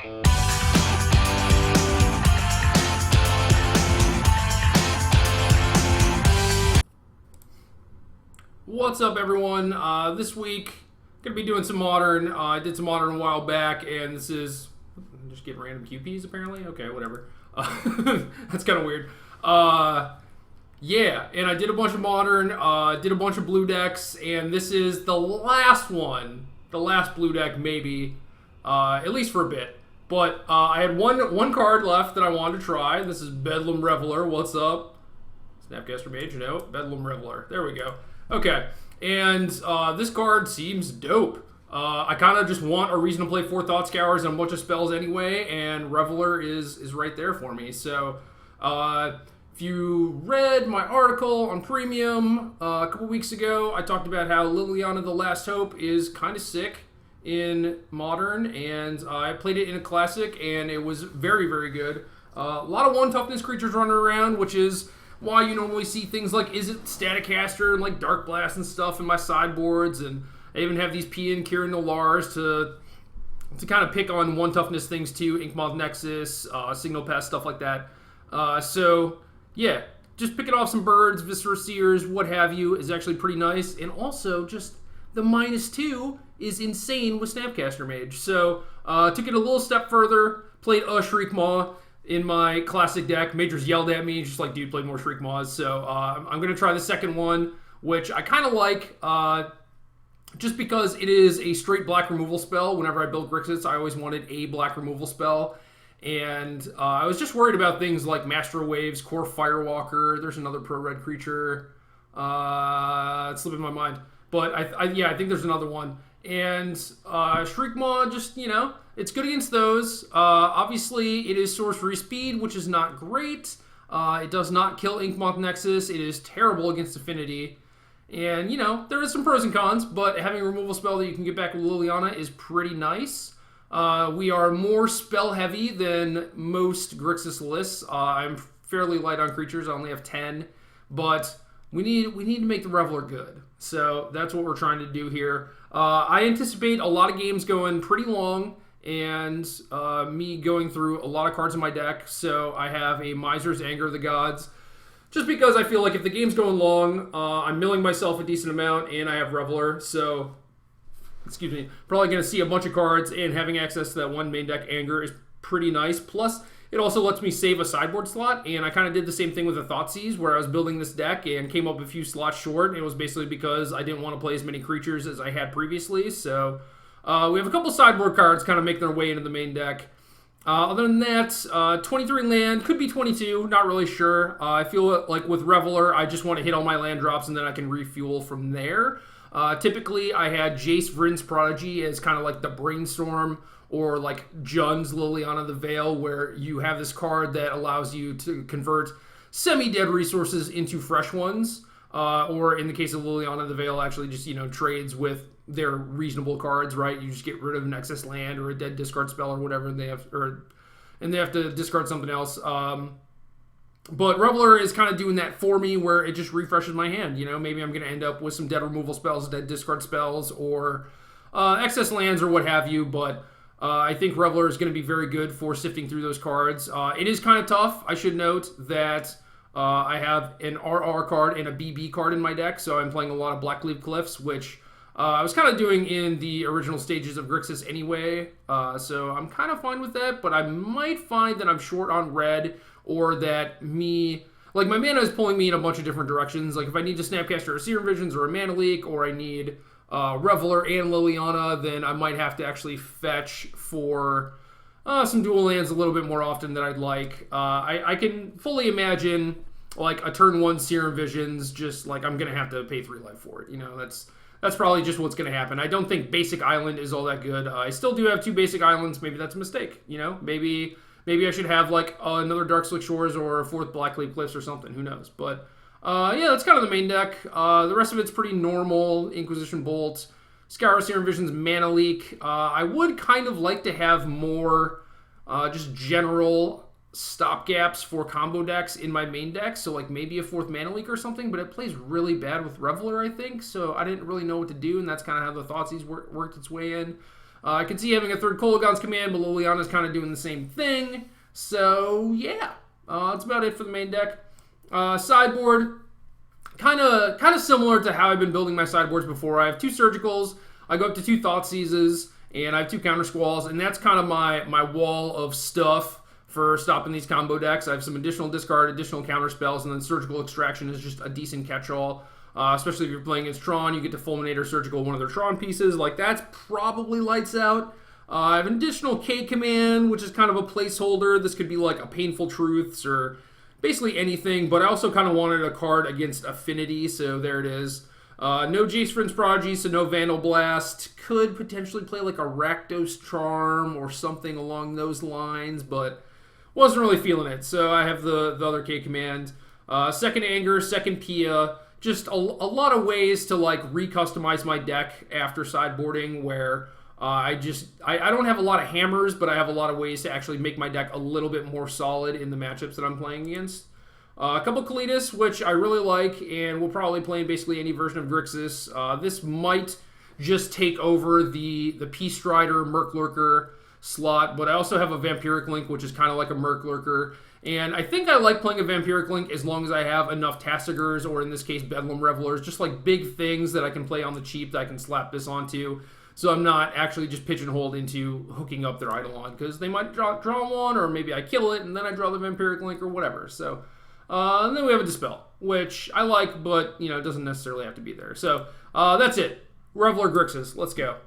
What's up, everyone? This week, gonna be doing some Modern. I did some Modern a while back, and this is just get random QPs apparently. Okay, whatever. That's kind of weird. Yeah, and I did a bunch of Modern, did a bunch of blue decks, and this is the last one, the last blue deck maybe, at least for a bit. But I had one card left that I wanted to try. This is Bedlam Reveler. What's up? Snapcaster Mage, no, Bedlam Reveler. There we go. Okay, and this card seems dope. I kind of just want a reason to play 4 Thought Scours and a bunch of spells anyway, and Reveler is right there for me. So, if you read my article on Premium a couple weeks ago, I talked about how Liliana the Last Hope is kind of sick in Modern, and I played it in a Classic, and it was very, very good. A lot of 1-toughness creatures running around, which is why you normally see things like Staticaster and like Dark Blast and stuff in my sideboards, and I even have these Pian Kirin Nolars to kind of pick on 1-toughness things too, Inkmoth Nexus, Signal Pass, stuff like that. So yeah, just picking off some birds, Viscera Seers, what have you, is actually pretty nice, and also just the -2 is insane with Snapcaster Mage. So took it a little step further, played a Shriekmaw in my Classic deck. Majors yelled at me, just like, dude, play more Shriekmaws. So I'm going to try the second one, which I kind of like, just because it is a straight black removal spell. Whenever I build Grixis, I always wanted a black removal spell. And I was just worried about things like Master Waves, Core Firewalker. There's another pro-red creature. It's slipping my mind. But I think there's another one. And Shriekmaw, just, you know, it's good against those. Obviously, it is sorcery speed, which is not great. It does not kill Inkmoth Nexus. It is terrible against Affinity. And, you know, there is some pros and cons, but having a removal spell that you can get back with Liliana is pretty nice. We are more spell heavy than most Grixis lists. I'm fairly light on creatures. I only have 10. But we need to make the Reveler good. So that's what we're trying to do here. I anticipate a lot of games going pretty long, and me going through a lot of cards in my deck. So I have a Miser's Anger of the Gods, just because I feel like if the game's going long, I'm milling myself a decent amount, and I have Reveler. So, excuse me, probably going to see a bunch of cards, and having access to that one main deck Anger is pretty nice. Plus, it also lets me save a sideboard slot, and I kind of did the same thing with the Thoughtseize, where I was building this deck and came up a few slots short, and it was basically because I didn't want to play as many creatures as I had previously. So we have a couple sideboard cards kind of make their way into the main deck. Other than that, 23 land, could be 22, not really sure. I feel like with Reveler, I just want to hit all my land drops, and then I can refuel from there. Typically, I had Jace Vryn's Prodigy as kind of like the brainstorm, or like Jun's Liliana the Veil, where you have this card that allows you to convert semi-dead resources into fresh ones. Or in the case of Liliana the Veil, actually just, you know, trades with their reasonable cards, right? You just get rid of an excess land or a dead discard spell or whatever, and they have to discard something else. But Reveler is kind of doing that for me, where it just refreshes my hand. You know, maybe I'm going to end up with some dead removal spells, dead discard spells, or excess lands or what have you, but I think Reveler is going to be very good for sifting through those cards. It is kind of tough. I should note that I have an RR card and a BB card in my deck, so I'm playing a lot of Blackleaf Cliffs, which I was kind of doing in the original stages of Grixis anyway, so I'm kind of fine with that, but I might find that I'm short on red, or that my mana is pulling me in a bunch of different directions. Like if I need to Snapcaster a Serum Visions or a Mana Leak, or I need Reveler and Liliana, then I might have to actually fetch for some dual lands a little bit more often than I'd like. I can fully imagine like a turn 1 Serum Visions, just like I'm going to have to pay 3 life for it. You know, that's probably just what's going to happen. I don't think Basic Island is all that good. I still do have 2 Basic Islands. Maybe that's a mistake. You know, maybe I should have like another Dark Slick Shores or a 4th Blackleaf Cliffs or something. Who knows? But yeah, that's kind of the main deck. The rest of it's pretty normal. Inquisition Bolt, Scour Serum Visions, Mana Leak. I would kind of like to have more just general stopgaps for combo decks in my main deck. So like maybe a 4th Mana Leak or something, but it plays really bad with Reveler, I think. So I didn't really know what to do, and that's kind of how the Thoughtseize worked its way in. I can see having a third Kolaghan's Command, but Liliana's kind of doing the same thing. So, yeah. That's about it for the main deck. Sideboard, kind of similar to how I've been building my sideboards before. I have 2 Surgicals, I go up to 2 Thoughtseizes, and I have 2 Counter Squalls, and that's kind of my wall of stuff for stopping these combo decks. I have some additional discard, additional counter spells, and then Surgical Extraction is just a decent catch-all. Especially if you're playing against Tron, you get to Fulminate or Surgical one of their Tron pieces. Like, that's probably lights out. I have an additional K command, which is kind of a placeholder. This could be like a Painful Truths or basically anything, but I also kind of wanted a card against Affinity, so there it is. No Jace Vryn's Prodigy, so no Vandal Blast. Could potentially play like a Rakdos Charm or something along those lines, but wasn't really feeling it. So I have the other K command. Second Anger, second Pia. Just a lot of ways to like recustomize my deck after sideboarding where I don't have a lot of hammers, but I have a lot of ways to actually make my deck a little bit more solid in the matchups that I'm playing against. A couple Kalitas, which I really like, and we'll probably play in basically any version of Grixis. This might just take over the Peace Strider Merc Lurker slot, but I also have a Vampiric Link, which is kind of like a Merc Lurker. And I think I like playing a Vampiric Link as long as I have enough Tassigurs, or in this case, Bedlam Revelers, just like big things that I can play on the cheap that I can slap this onto. So I'm not actually just pigeonholed into hooking up their Eidolon, because they might draw one, or maybe I kill it, and then I draw the Vampiric Link, or whatever. So, and then we have a Dispel, which I like, but, you know, it doesn't necessarily have to be there. So, that's it. Reveler Grixis. Let's go.